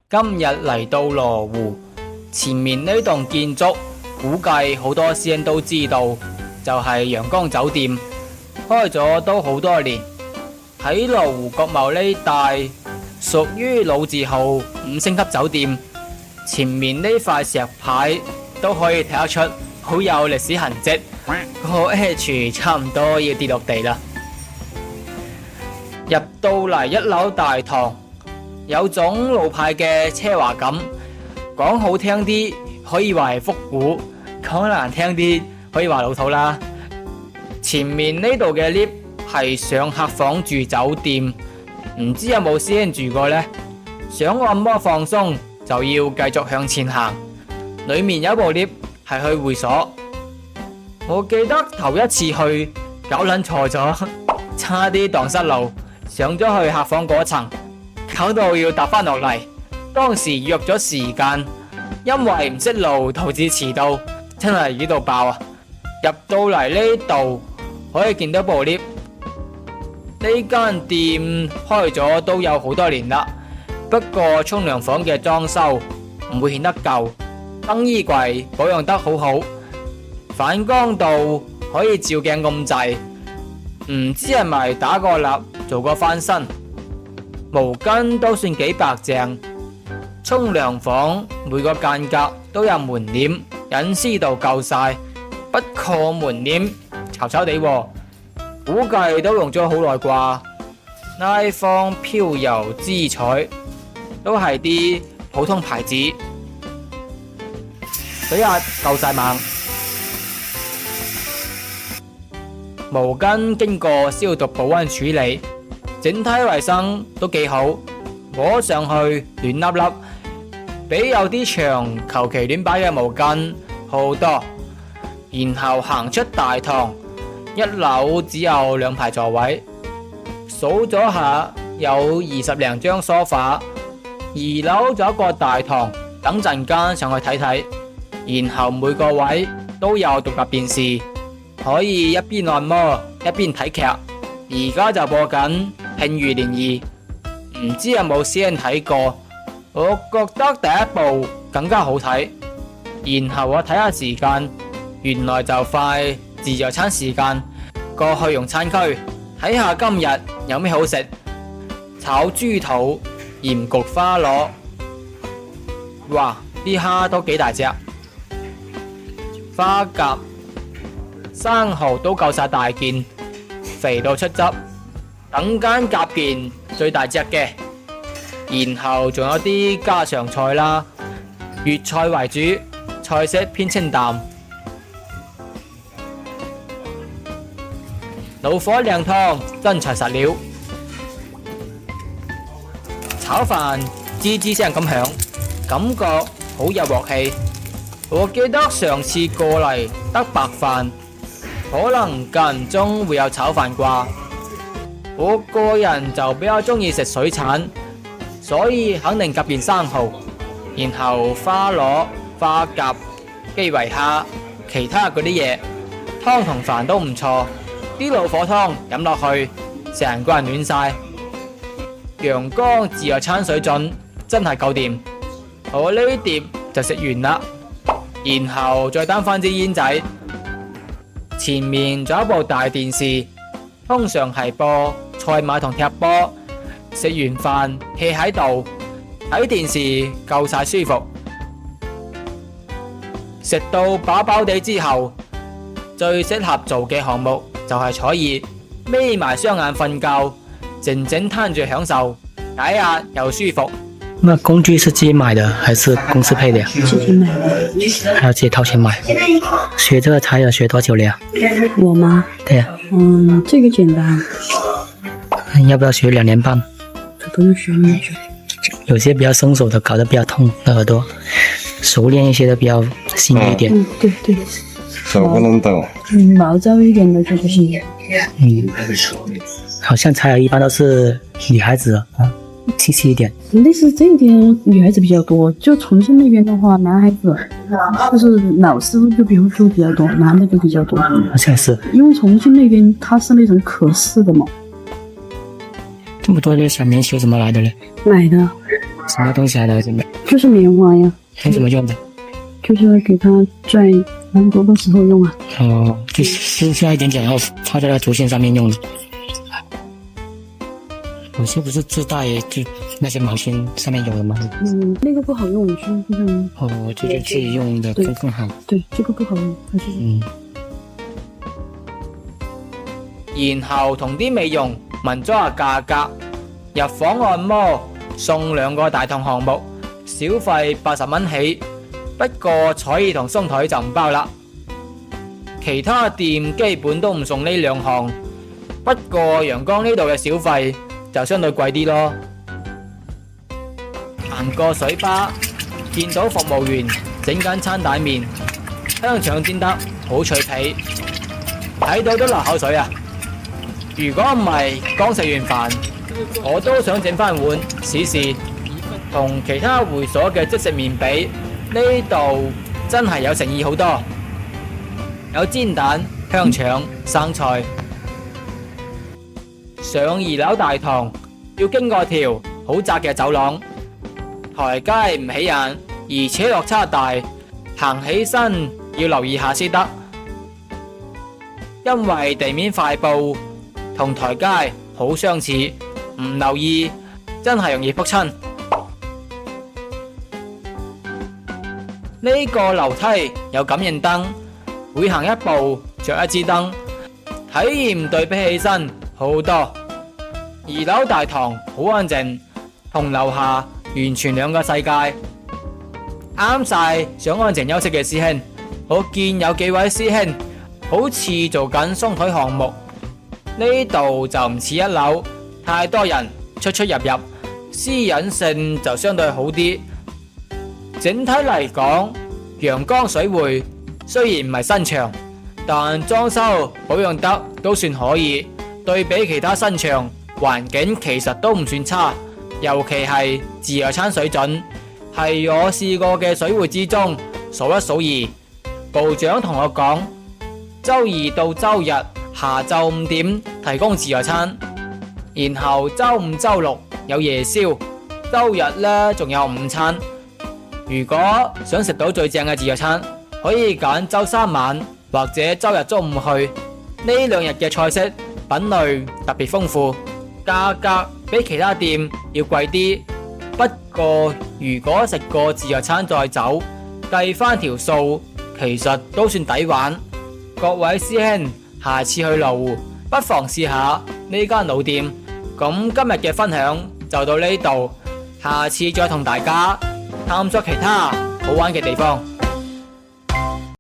今日嚟到羅湖，前面呢棟建築，估計好多師兄都知道，就係陽光酒店，開咗都好多年。喺羅湖國貿呢帶，屬於老字號5星級酒店。前面呢塊石牌都可以睇得出，好有歷史痕跡。個 H 差唔多要跌落地啦。入到嚟1樓大堂，有種老派嘅奢華感，講好聽啲可以話係復古，講難聽啲可以話老土啦。前面呢度嘅 lift 係上客房住酒店，唔知有冇師兄住過呢？想按摩放鬆就要繼續向前行，裏面有部 lift 係去會所。我記得頭一次去搞撚錯咗，差啲蕩失路，上咗去客房嗰層，搞到要搭返落嚟。當時約咗時間，因為唔識路導致遲到，真係瘀到爆啊！入到嚟呢度可以見到部 lift， 呢間店開咗都有好多年啦，不過沖涼房嘅裝修唔會顯得舊，更衣櫃保養得好好，反光度可以照鏡咁滯，唔知係咪打過蠟做過翻新，毛巾都算幾白淨。沖涼房每個間隔都有門簾，隱私度夠晒，不過門簾巢巢地喎，估計都用咗好耐啩。拉芳飄柔姿彩都係啲普通牌子，水壓夠晒猛。毛巾經過消毒保溫處理，整體衛生都幾好，摸上去暖粒粒，比有啲長求其亂擺嘅毛巾好多。然後行出大堂，1樓只有2排座位，數咗下有20零張梳化。2樓仲有一個大堂，等陣間上去睇睇。然後每個位都有獨立電視，可以一邊按摩一邊睇劇。而家就播緊《慶餘年2》，唔知有冇師兄睇過？我覺得第一部更加好睇。然後我睇下時間，原來就快自助餐時間，過去用餐區睇下今日有咩好食。炒豬肚、鹽焗花螺，哇！啲蝦都幾大隻，花甲、生蠔都夠晒大件，肥到出汁。等間夾件最大隻嘅，然後仲有啲家常菜啦，粵菜為主，菜式偏清淡。老火靚湯真材實料，炒飯吱吱聲咁響，感覺好有鑊氣。我記得上次過嚟得白飯，可能間中會有炒飯啩。我個人就比較中意食水產，所以肯定夾件生蠔，然後花螺、花甲、基圍蝦，其他嗰啲嘢，湯同飯都唔錯。啲老火湯飲落去，成個人暖晒。陽光自助餐水準真係夠掂。我呢碟就食完啦，然後再擔翻支煙仔。前面仲有一部大電視，通常係播賽馬同踢波。食完飯 hea 喺度睇電視夠晒舒服。食到飽飽地之後，最適合做嘅項目就係坐熱，眯埋雙眼瞓覺，靜靜攤住享受，解壓又舒服。那工具是自己買的還是公司配的呀？自己買的，還要自己掏錢買。學這個茶要學多久了呀？我嗎？對呀。這個簡單。要不要學2年半？不用學那麼久。有些比較生手的搞得比較痛的耳朵，熟練一些的比較細膩一點。對對。手不能抖。毛躁一點的就不行。好像茶友一般都是女孩子啊，細一點。類似這一點女孩子比較多，就重慶那邊的話，男孩子就是老師傅就比如說比較多，男的就比較多。好像是。因為重慶那邊它是那種可視的嘛。這麼多的小棉球怎麼來的呢？買的。什么东西来的？这边就是棉花呀，是怎么用的？就是给它在蛮多的时候用啊。哦，就是下一点点，然后插在那图线上面用的。有些不是自带，就那些毛巾上面有的吗？那个不好用，是这种。哦，就是自己用的更好。对，这个不好用，还是。然後同啲美容問咗下價格，入房按摩送2個大堂項目，小費80蚊起。不過彩儀同鬆腿就唔包啦，其他店基本都唔送呢2項。不過陽江呢度嘅小費就相對貴啲咯。行過水吧，見到服務員整緊餐蛋麵，香腸煎得好脆皮，睇到都流口水啊！如果唔係剛食完飯，我都想整翻碗試試。同其他會所嘅即食麵比，呢度真係有誠意好多，有煎蛋、香腸、生菜。上2樓大堂要經過條好窄嘅走廊，台階唔起眼，而且落差大，行起身要留意下先得，因為地面塊布同台階好相似，唔留意真係容易仆親。呢個樓梯有感應燈，每行一步着一支燈，體驗對比起身好多。2樓大堂好安靜，同樓下完全兩個世界，啱晒想安靜休息嘅師兄。我見有幾位師兄好似做緊鬆腿項目。呢度就唔似1樓，太多人出出入入，私隱性就相對好啲。整體嚟講，陽江水匯雖然唔係新場，但裝修保養得都算可以。對比其他新場，環境其實都唔算差，尤其係自助餐水準，係我試過嘅水匯之中數一數二。部長同我講，周2到周日下晝5點提供自助餐，然後周5、周6有夜宵，周日呢仲有午餐。如果想食到最正嘅自助餐，可以揀周3晚或者周日中午去。呢2日嘅菜式品類特別豐富，價格比其他店要貴啲。不過如果食過自助餐再走，計翻條數，其實都算抵玩。各位師兄，下次去羅湖不妨試下呢間老店。咁今日嘅分享就到呢度，下次再同大家探索其他好玩嘅地方。